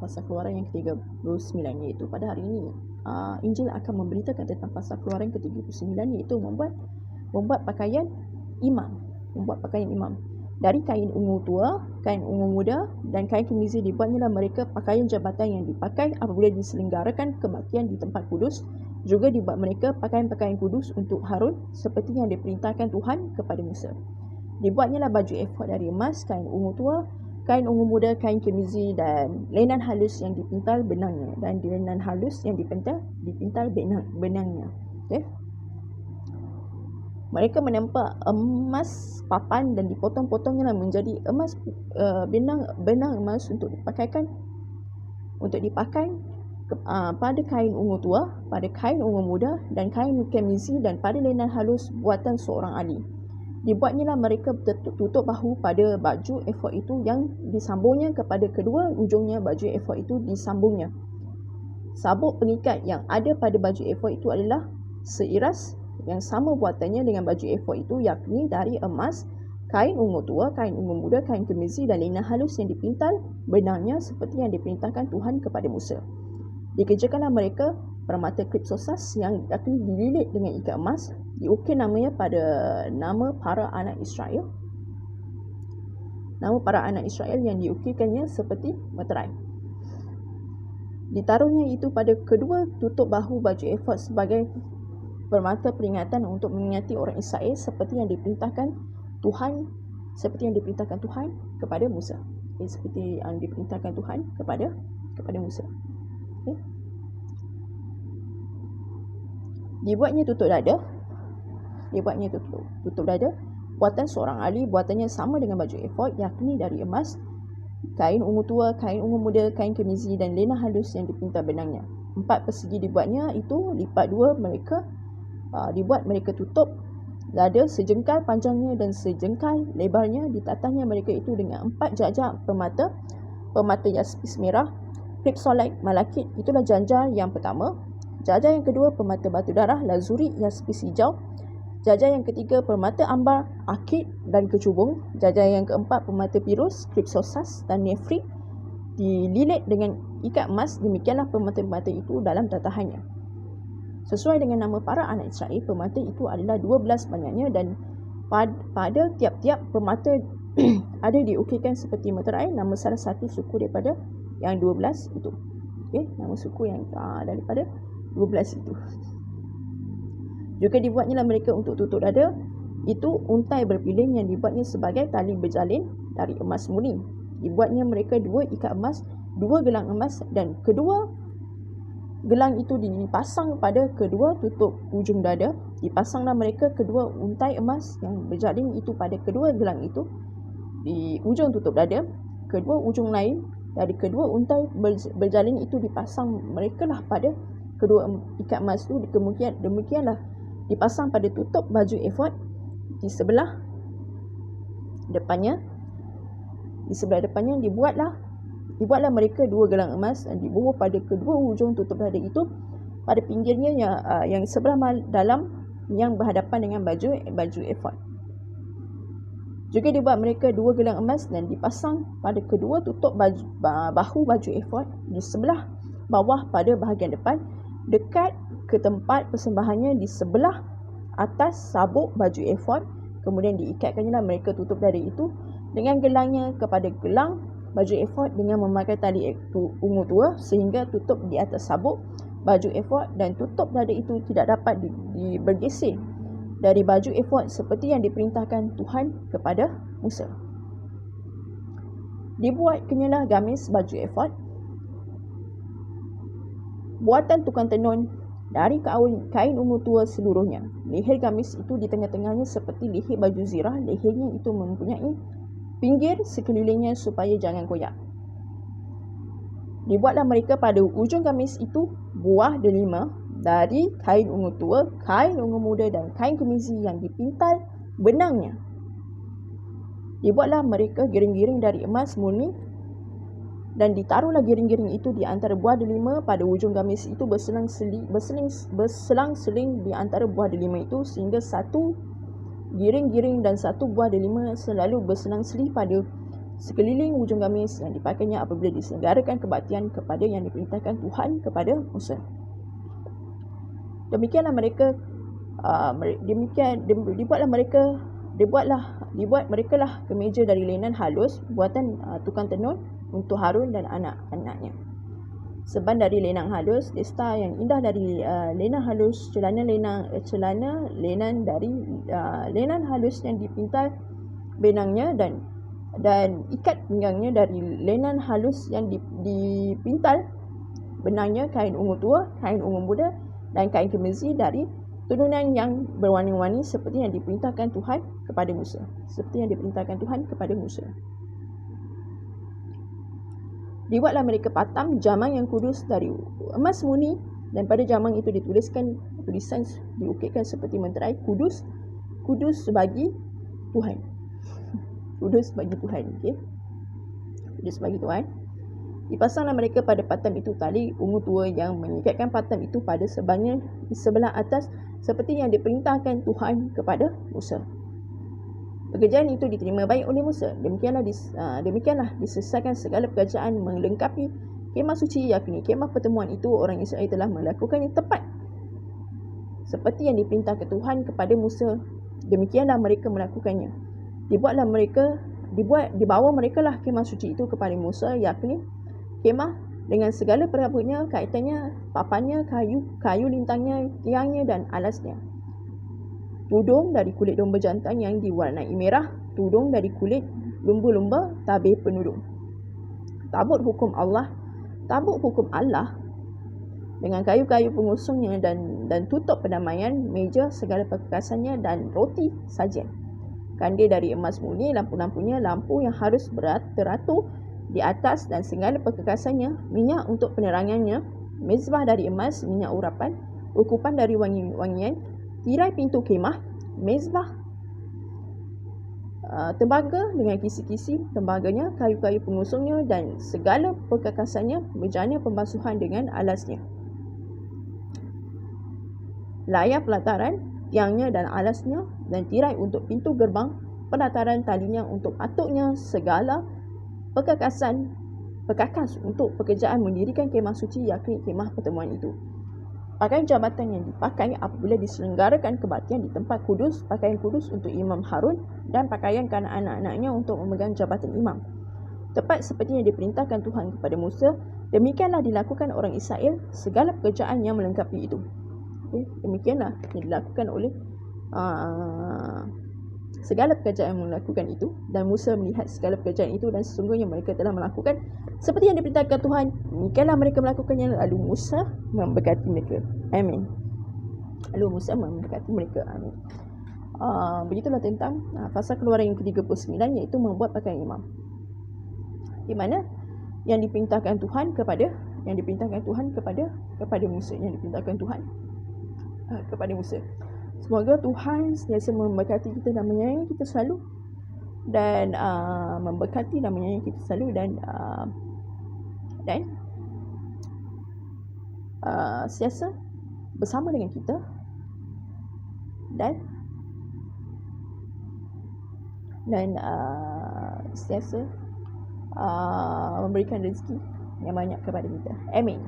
pasal Keluaran yang ke-39, iaitu pada hari ini Injil akan memberitakan tentang pasal Keluaran ke-39, iaitu membuat pakaian imam dari kain ungu tua, kain ungu muda dan kain kemizi. Dibuatnyalah mereka pakaian jabatan yang dipakai apabila diselenggarakan kebaktian di tempat kudus. Juga dibuat mereka pakaian-pakaian kudus untuk Harun seperti yang diperintahkan Tuhan kepada Musa. Dibuatnyalah baju efod dari emas, kain ungu tua, kain ungu muda, kain kemizi dan lenan halus yang dipintal benangnya, dan lenan halus yang dipintal benangnya. Okay? Mereka menempa emas papan dan dipotong-potongnya menjadi emas benang emas untuk dipakai pada kain ungu tua, pada kain ungu muda dan kain kemizi dan pada lenan halus buatan seorang ahli. Dibuatnyalah mereka tutup bahu pada baju efod itu yang disambungnya kepada kedua ujungnya baju efod itu disambungnya. Sabuk pengikat yang ada pada baju efod itu adalah seiras yang sama buatannya dengan baju efod itu, yakni dari emas, kain ungu tua, kain ungu muda, kain kemizi dan lenan halus yang dipintal benangnya seperti yang diperintahkan Tuhan kepada Musa. Dikerjakanlah mereka permata kripsosas yang yakni dililit dengan ikat emas, diukir namanya pada nama para anak Israel. Nama para anak Israel yang diukirkannya seperti meterai. Ditaruhnya itu pada kedua tutup bahu baju efod sebagai permata peringatan untuk mengingati orang Israel seperti yang diperintahkan Tuhan kepada Musa. Seperti yang diperintahkan Tuhan kepada Musa. Okay. Dibuatnya tutup dada buatan seorang ahli. Buatannya sama dengan baju efod, yakni dari emas, kain ungu tua, kain ungu muda, kain kemizi dan lenan halus yang dipintal benangnya. 4 persegi dibuatnya itu, lipat 2 mereka. Dibuat mereka tutup dada sejengkal panjangnya dan sejengkal lebarnya. Ditatahnya mereka itu dengan 4 jajak permata yaspis merah, kripsolite malakit. Itulah janjar yang pertama. Janjar yang kedua permata batu darah, lazuri, yaspis hijau. Janjar yang ketiga permata ambar, akik dan kecubung. Janjar yang keempat permata pirus, kripsosas dan nefrit, dililit dengan ikat emas. Demikianlah permata-permata itu dalam tatahannya. Sesuai dengan nama para anak Israel, permata itu adalah 12 banyaknya dan pada tiap-tiap permata ada diukirkan seperti meterai nama salah satu suku daripada yang 12 itu. Okay? Nama suku yang daripada 12 itu. Juga dibuatnya mereka untuk tutup dada itu untai berpiling yang dibuatnya sebagai tali berjalin dari emas murni. Dibuatnya mereka 2 ikat emas, 2 gelang emas dan kedua gelang itu dipasang pada kedua tutup ujung dada. Dipasanglah mereka kedua untai emas yang berjalin itu pada kedua gelang itu di ujung tutup dada. Kedua ujung lain dari kedua untai berjalin itu dipasang mereka lah pada kedua ikat emas itu. Demikianlah dipasang pada tutup baju efod di sebelah depannya. Dibuatlah mereka 2 gelang emas dan dibubuh pada kedua ujung tutup dada itu pada pinggirnya yang sebelah dalam yang berhadapan dengan baju efod. Juga dibuat mereka 2 gelang emas dan dipasang pada kedua tutup bahu baju efod di sebelah bawah pada bahagian depan, dekat ke tempat persembahannya di sebelah atas sabuk baju efod. Kemudian diikatkannya mereka tutup dada itu dengan gelangnya kepada gelang baju efod dengan memakai tali ungu tua sehingga tutup di atas sabuk baju efod, dan tutup dada itu tidak dapat bergeser dari baju efod seperti yang diperintahkan Tuhan kepada Musa. Dibuat kenyalah gamis baju efod buatan tukang tenun dari kain ungu tua seluruhnya. Leher gamis itu di tengah-tengahnya seperti leher baju zirah. Lehernya itu mempunyai pinggir sekelilingnya supaya jangan koyak. Dibuatlah mereka pada ujung gamis itu buah delima dari kain ungu tua, kain ungu muda dan kain kemizi yang dipintal benangnya. Dibuatlah mereka giring-giring dari emas murni dan ditaruhlah giring-giring itu di antara buah delima pada ujung gamis itu berselang-seling di antara buah delima itu, sehingga satu giring-giring dan satu buah delima selalu berselang-seling pada sekeliling hujung gamis yang dipakainya apabila diselenggarakan kebaktian kepada yang diperintahkan Tuhan kepada Musa. Demikianlah mereka dibuat mereka lah kemeja dari linen halus buatan tukang tenun untuk Harun dan anak-anaknya. Seban dari lenang halus, desta yang indah dari lenan halus, celana lenan dari lenan halus yang dipintal benangnya dan ikat pinggangnya dari lenan halus yang dipintal benangnya, kain ungu tua, kain ungu muda dan kain kemezi dari turunan yang berwarna-warni seperti yang diperintahkan Tuhan kepada Musa. Dibuatlah mereka patam jamang yang kudus dari emas murni, dan pada jamang itu tulisan diukitkan seperti menterai, kudus bagi Tuhan. Kudus bagi Tuhan. Okay? Kudus bagi Tuhan. Dipasanglah mereka pada patam itu tali ungu tua yang mengikatkan patam itu pada sebangnya di sebelah atas seperti yang diperintahkan Tuhan kepada Musa. Pekerjaan itu diterima baik oleh Musa. Demikianlah diselesaikan segala pekerjaan melengkapi kemah suci, yakni kemah pertemuan itu. Orang Israel telah melakukannya tepat seperti yang diperintahkan Tuhan kepada Musa. Demikianlah mereka melakukannya. Dibawa mereka lah kemah suci itu kepada Musa, yakni kemah dengan segala perabotnya, kaitannya, papannya, kayu lintangnya, tiangnya dan alasnya. Tudung dari kulit domba jantan yang diwarnai merah, tudung dari kulit lumba-lumba, tabir penudung. Tabut hukum Allah dengan kayu-kayu pengusungnya dan tutup pendamaian, meja segala perkakasannya dan roti sajian. Kandil dari emas murni, lampu-lampunya, lampu yang harus teratur di atas dan segala perkakasannya, minyak untuk penerangannya, mezbah dari emas, minyak urapan, ukupan dari wangian, tirai pintu kemah, mezbah, tembaga dengan kisi-kisi tembaganya, kayu-kayu pengusungnya dan segala perkakasannya, bejana pembasuhan dengan alasnya, layar pelataran, tiangnya dan alasnya, dan tirai untuk pintu gerbang, pelataran talinya untuk atuknya, segala perkakas untuk pekerjaan mendirikan kemah suci, yakni kemah pertemuan itu. Pakaian jabatan yang dipakai apabila diselenggarakan kebaktian di tempat kudus, pakaian kudus untuk Imam Harun dan pakaian anak-anaknya untuk memegang jabatan imam. Tepat seperti yang diperintahkan Tuhan kepada Musa, demikianlah dilakukan orang Israel segala pekerjaan yang melengkapi itu. Okay? Demikianlah yang dilakukan oleh segala pekerjaan yang melakukan itu, dan Musa melihat segala pekerjaan itu dan sesungguhnya mereka telah melakukan seperti yang diperintahkan Tuhan. Demikianlah mereka melakukannya, lalu Musa memberkati mereka. Amin. Begitulah tentang fasa Keluaran yang ke-39, iaitu membuat pakaian imam, di mana yang diperintahkan Tuhan kepada Musa. Semoga Tuhan sentiasa memberkati kita dan menyayangi kita selalu, dan memberkati dan menyayangi kita selalu, dan sentiasa bersama dengan kita, dan sentiasa memberikan rezeki yang banyak kepada kita. Amin.